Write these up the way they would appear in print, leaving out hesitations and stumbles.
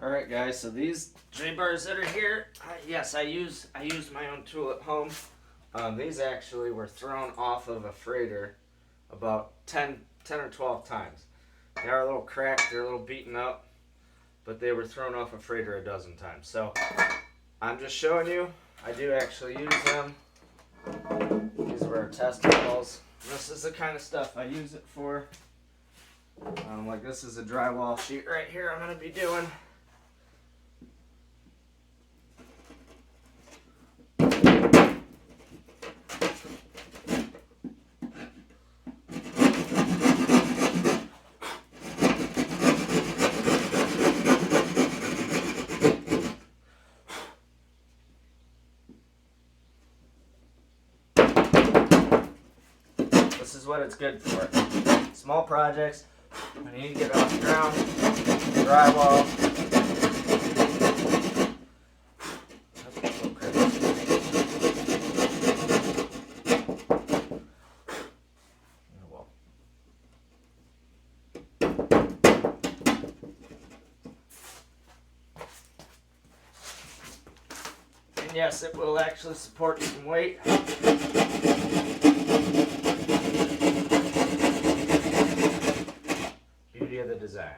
Alright guys, so these J-bars that are here, yes, I use my own tool at home. These actually were thrown off of a freighter about 10 or 12 times. They are a little cracked, they're a little beaten up, but they were thrown off a freighter a dozen times. So I'm just showing you, I do actually use them. These were our test balls. This is the kind of stuff I use it for. Like this is a drywall sheet right here I'm going to be doing. This is what it's good for. Small projects, when you need to get it off the ground, drywall. And yes, it will actually support some weight. Beauty of the design.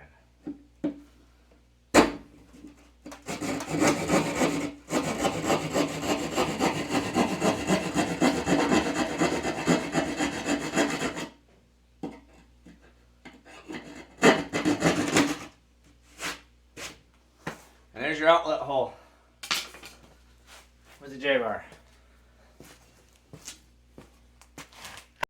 And there's your outlet hole with the J-bar.